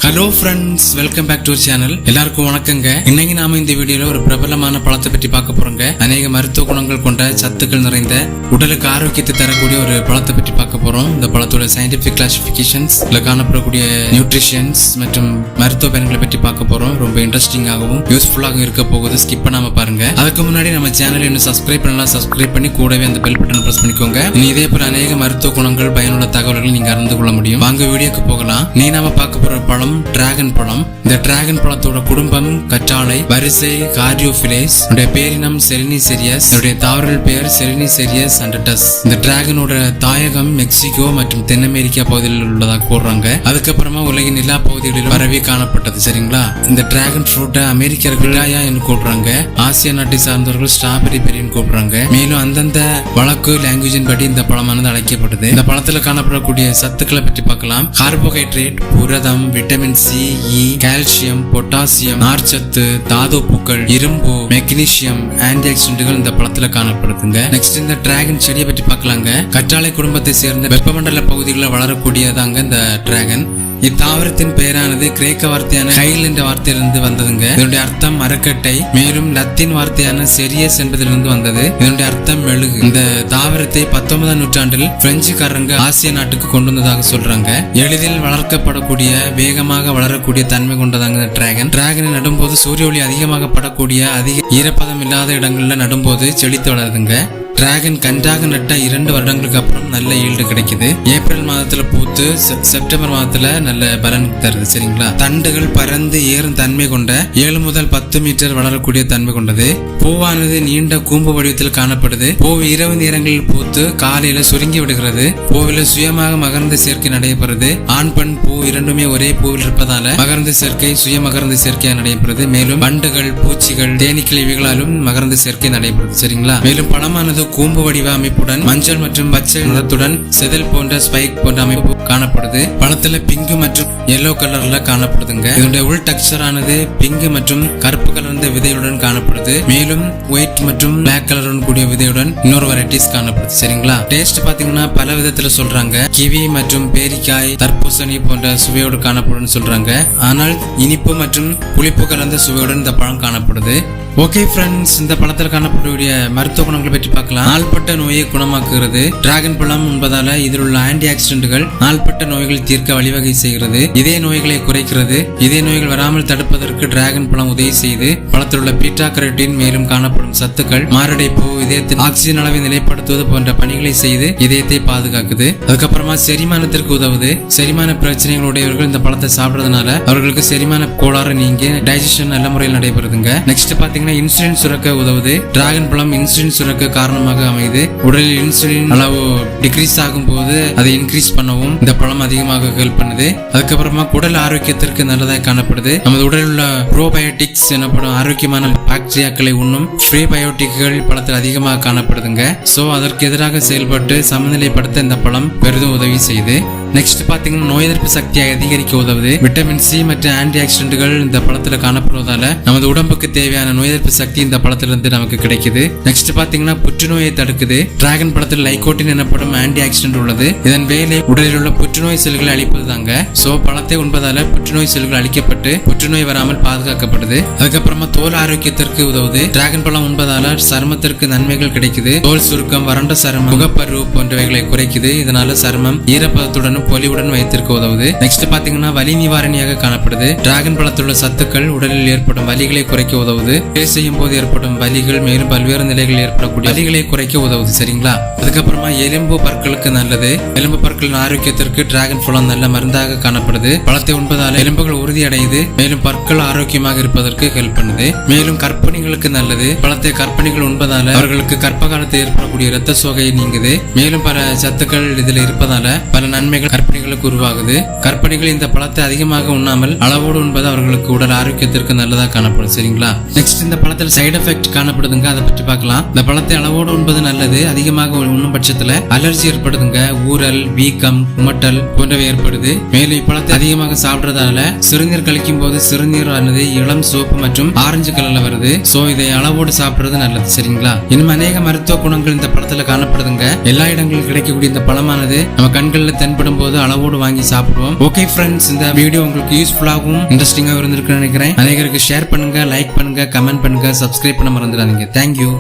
Hello friends, welcome back to our channel. எல்லாருக்கும் வணக்கங்க. இன்னைக்கு நாம இந்த வீடியோல ஒரு பிரபலமான பழத்தை பற்றி பார்க்க போறோங்க. அநேக மருத்துவ குணங்கள் கொண்ட சத்துக்கள் நிறைந்த உடலுக்கு ஆரோக்கியத்தை தரக்கூடிய ஒரு பழத்தை பற்றி பார்க்க போறோம். இந்த பழத்தோட சயின்டிபிக் கிளாசிபிகேஷன்ஸ், இதுல காணப்படக்கூடிய நியூட்ரிஷன்ஸ் மற்றும் மருத்துவ பயன்களை பற்றி பார்க்க போறோம். ரொம்ப இன்ட்ரெஸ்டிங்காகவும் யூஸ்ஃபுல்லாகவும் இருக்க போகுது. ஸ்கிப் பண்ணாம பாருங்க. அதுக்கு முன்னாடி நம்ம சேனல் இன்னும் சப்ஸ்கிரைப் பண்ணலாம், சப்ஸ்கிரைப் பண்ணி கூடவே அந்த பெல் பட்டன் பிரஸ் பண்ணிக்கோங்க. இதே போல அநேக மருத்துவ குணங்கள், பயனுள்ள தகவல்கள் நீங்க அறிந்து கொள்ள முடியும். வாங்க வீடியோக்கு போகலாம். நாம பார்க்க போற பழம் டிராகன் பழம். இந்த டிராகன் பழத்தோட குடும்பம் கற்றாழை, வரிசை கார்டியோபிலேஸ், பேரினம் செலினிசெரியஸ், தாவரல் பெயர் செலினிசெரியஸ் அண்டடஸ். இந்த டிராகனோட தாயகம் மெக்சிகோ மற்றும் தென் அமெரிக்கா பகுதியில் உள்ளதாக கூறுறாங்க. அதுக்கப்புறமா உலகின் எல்லா பகுதிகளிலும் பரவி காணப்பட்டது. சரிங்களா? இந்த டிராகன் ஃப்ரூட்டை அமெரிக்கர்கள் என்று கூப்பிடுறாங்க. ஆசியா நாட்டை சார்ந்தவர்கள் ஸ்ட்ராபெரி பெரின்னு கூப்பிடுறாங்க. மேலும் அந்தந்த வழக்கு லாங்குவேஜின் படி இந்த பழமானது அழைக்கப்படுது. இந்த பழத்துல காணப்படக்கூடிய சத்துக்களை பற்றி பார்க்கலாம். கார்போஹைட்ரேட், புரதம், விட்டமின் சி, இ, கால்சியம், பொட்டாசியம், நார்ச்சத்து, தாதுப்புக்கள், இரும்பு, மெக்னீசியம், ஆன்டி ஆக்சிடென்ட்கள் இந்த பழத்துல காணப்படுதுங்க. நெக்ஸ்ட் இந்த டிராகன் செடியை பற்றி பார்க்கலாங்க. கற்றாழை குடும்பத்தை சேர்ந்த வெப்பமண்டல பகுதிகளில் வளரக்கூடியதாங்க இந்த டிராகன். இத்தாவரத்தின் பெயரானது கிரேக்க வார்த்தையான ஹைல் என்ற வார்த்தையிலிருந்து வந்ததுங்க. இதனுடைய அர்த்தம் மரக்கட்டை. மேலும் லத்தீன் வார்த்தையான செரியஸ் என்பதிலிருந்து வந்தது. இதனுடைய அர்த்தம் மெழுகு. இந்த தாவரத்தை 19ஆம் நூற்றாண்டில் பிரெஞ்சுக்காரங்க ஆசிய நாட்டுக்கு கொண்டு வந்ததாக சொல்றாங்க. எளிதில் வளர்க்கப்படக்கூடிய, வேகமாக வளரக்கூடிய தன்மை கொண்டதாங்க டிராகன். டிராகனை நடும்போது சூரிய ஒளி அதிகமாக படக்கூடிய, அதிக ஈரப்பதம் இல்லாத இடங்கள்ல நடும்போது செழித்து வளருதுங்க. டிராகன் கன்றாக நட்ட 2 வருடங்களுக்கு அப்புறம் நல்ல ஈல்டு கிடைக்குது. ஏப்ரல் மாதத்துல பூத்து செப்டம்பர் மாதத்துல நல்ல பலன் தருது. சரிங்களா? தண்டுகள் பறந்து ஏறும் தன்மை கொண்ட 7 முதல் 10 மீட்டர் வளரக்கூடிய தன்மை கொண்டது. பூவானது நீண்ட கூம்பு வடிவத்தில் காணப்படுது. பூ இரவு நேரங்களில் பூத்து காலையில சுருங்கி விடுகிறது. பூவில சுயமாக மகரந்த சேர்க்கை நடைபெறுது. ஆண் பெண் பூ இரண்டுமே ஒரே பூவில் இருப்பதால மகரந்த சேர்க்கை, சுய மகரந்த சேர்க்கை நடைபெறுது. மேலும் வண்டுகள், பூச்சிகள், தேனீக்கள் இவைகளாலும் மகரந்த சேர்க்கை நடைபெறுது. சரிங்களா? மேலும் பழமானது கூம்பு வடிவ அமைப்புடன் மஞ்சள் மற்றும் பச்சை நிறத்துடன் செதில் போன்ற ஸ்பைக் போன்ற அமைப்பு காணப்படுது. பழத்துல பிங்கு மற்றும் எல்லோ கலர்ல காணப்படுதுங்க. இதனுடைய உள் டெக்ஸ்சர் ஆனது பிங்கு மற்றும் கருப்பு கலர்ந்த விதையுடன் காணப்படுது. மேலும் ஒயிட் மற்றும் பிளாக் கலருடன் கூடிய விதையுடன் இன்னொரு வெரைட்டிஸ் காணப்படுது. சரிங்களா? டேஸ்ட் பாத்தீங்கன்னா பல விதத்துல சொல்றாங்க. கிவி மற்றும் பேரிக்காய், தர்பூசணி போன்ற சுவையோடு காணப்படும் சொல்றாங்க. ஆனால் இனிப்பு மற்றும் புளிப்பு கலந்த சுவையுடன் இந்த பழம் காணப்படுது. ஓகே ஃப்ரெண்ட்ஸ், இந்த பழத்தில் காணப்படக்கூடிய மருத்துவ குணங்களை பற்றி பார்க்கலாம். நாள்பட்ட நோயை குணமாக்குகிறது. டிராகன் பழம் என்பதால இதில் உள்ள ஆன்டி ஆக்சிடென்ட்கள் நாள்பட்ட நோய்கள் தீர்க்க வழிவகை செய்கிறது. இதய நோய்களை குறைக்கிறது. இதய நோய்கள் வராமல் தடுப்பதற்கு டிராகன் பழம் உதவி செய்து. பழத்தில் உள்ள பீட்டா கரோட்டின் மேலும் காணப்படும் சத்துக்கள் மாரடைப்பு, இதயத்தின் ஆக்சிஜன் அளவை நிலைப்படுத்துவது போன்ற பணிகளை செய்து இதயத்தை பாதுகாக்குது. அதுக்கப்புறமா செரிமானத்திற்கு உதவுது. செரிமான பிரச்சனைகள் உடையவர்கள் இந்த பழத்தை சாப்பிடுறதுனால அவர்களுக்கு செரிமான கோளாறு நீங்கி டைஜஷன் நல்ல முறையில் நடைபெறுதுங்க. நெக்ஸ்ட் பாத்தீங்கன்னா இன்சுலின் சுரக்க உதவுது. டிராகன் பழம் இன்சுலின் சுரக்க காரணமாக அமைது. உடலில் இன்சுலின் அளவு டிக்ரீஸ் ஆகும் போது அதை இன்க்ரீஸ் பண்ணவும் இந்த பழம் அதிகமாக ஹெல்ப் பண்ணுது. அதுக்கப்புறமா குடல் ஆரோக்கியத்திற்கு நல்லதாக காணப்படுது. நமது உடலில் உள்ள ப்ரோபயோட்டிக்ஸ் எனப்படும் ஆரோக்கியமான பாக்டீரியாக்களை உண்ணும் ப்ரீபயோட்டிக்கள் பழத்தில் அதிகமாக காணப்படுதுங்க. சோ அதற்கு எதிராக செயல்பட்டு சமநிலைப்படுத்த இந்த பழம் பெரிதும் உதவி செய்யுது. நெக்ஸ்ட் பாத்தீங்கன்னா நோய் எதிர்ப்பு சக்தியை அதிகரிக்க உதவுது. விட்டமின் சி மற்றும் ஆன்டி ஆக்சிடென்ட்கள் இந்த பழத்துல காணப்படுவதால நமது உடம்புக்கு தேவையான நோய் எதிர்ப்பு சக்தி இந்த பழத்திலிருந்து நமக்கு கிடைக்குது. நெக்ஸ்ட் பாத்தீங்கன்னா புற்றுநோயை தடுக்குது. டிராகன் பழத்தில் லைகோட்டின் எனப்படும் ஆன்டி ஆக்சிடென்ட் உள்ளது. இதன் வேலை உடலில் உள்ள புற்றுநோய் செல்களை அழிப்பது தாங்க. சோ பழத்தை உண்பதால புற்றுநோய் செல்கள் அழிக்கப்பட்டு புற்றுநோய் வராமல் பாதுகாக்கப்படுது. அதுக்கப்புறமா தோல் ஆரோக்கியத்திற்கு உதவுது. டிராகன் பழம் உண்பதால சருமத்திற்கு நன்மைகள் கிடைக்குது. தோல் சுருக்கம், வறண்ட சருமம், முகப்பரு போன்றவைகளை குறைக்குது. இதனால சருமம் ஈரப்பதத்துடன் பொலிவுடன் வைத்திருக்க உதவுது. நெக்ஸ்ட் பாத்தீங்கன்னா வலி நிவாரணியாக காணப்படுது. டிராகன் பழத்துள்ள சத்துக்கள் உடலில் ஏற்படும் வலிகளை குறைக்க உதவுது. வேலை செய்யும் போது ஏற்படும் வலிகள், மேலும் பல்வேறு நிலைகளில் ஏற்படக்கூடிய வலிகளை குறைக்க உதவுது. சரிங்களா? அதுக்கப்புறமா எலும்பு பற்களுக்கு நல்லது. எலும்பு பற்களின் ஆரோக்கியத்திற்கு டிராகன் பழம் நல்ல மருந்தாக காணப்படுது. பழத்தை உண்பதால எலும்புகள் உறுதி அடையுது. மேலும் பற்கள் ஆரோக்கியமாக இருப்பதற்கு ஹெல்ப் பண்ணுது. மேலும் கர்ப்பிணிகளுக்கு நல்லது. பழத்தை கர்ப்பிணிகள் உண்பதால அவர்களுக்கு கர்ப்ப காலத்தில் ஏற்படக்கூடிய இரத்த சோகை நீங்குது. மேலும் பல சத்துக்கள் இதில் இருப்பதால பல நன்மைகள் கர்ப்பிணிகளுக்கு உருவாகுது. கர்ப்பிணிகள் இந்த பழத்தை அதிகமாக உண்ணாமல் அளவோடு உண்பது அவர்களுக்கு உடல் ஆரோக்கியத்திற்கு நல்லதா காணப்படும். சரிங்களா? நெக்ஸ்ட் இந்த பழத்தில் சைடு எஃபெக்ட் காணப்படுதுங்க. அதை பற்றி பார்க்கலாம். இந்த பழத்தை அளவோடு உண்பது நல்லது. அதிகமாக உண்ணும் பட்சத்துல அலர்ஜி ஏற்படுதுங்க. ஊரல், வீக்கம், குமட்டல் போன்றவை ஏற்படுது. மேலும் இப்பழத்தை அதிகமாக சாப்பிடுறதால சிறுநீர் கழிக்கும் போது சிறுநீர் ஆனது இளம் சோப்பு மற்றும் ஆரஞ்சு கலர்ல வருது. சோ இதை அளவோடு சாப்பிடுறது நல்லது. சரிங்களா? இன்னும் அநேக மருத்துவ குணங்கள் இந்த பழத்துல காணப்படுதுங்க. எல்லா இடங்களிலும் கிடைக்கக்கூடிய இந்த பழமானது நம்ம கண்களில் தென்படும் போது அளவோடு வாங்கி சாப்பிடுவோம். ஓகே ஃப்ரெண்ட்ஸ், இந்த வீடியோ உங்களுக்கு யூஸ்ஃபுல்லாகவும் இன்ட்ரெஸ்டிங்காகவும் இருந்திருக்குன்னு நினைக்கிறேன். அனைவருக்கு ஷேர் பண்ணுங்க, லைக் பண்ணுங்க, கமெண்ட் பண்ணுங்க, சப்ஸ்கிரைப் பண்ண மறந்துடாதீங்க. தேங்க்யூ.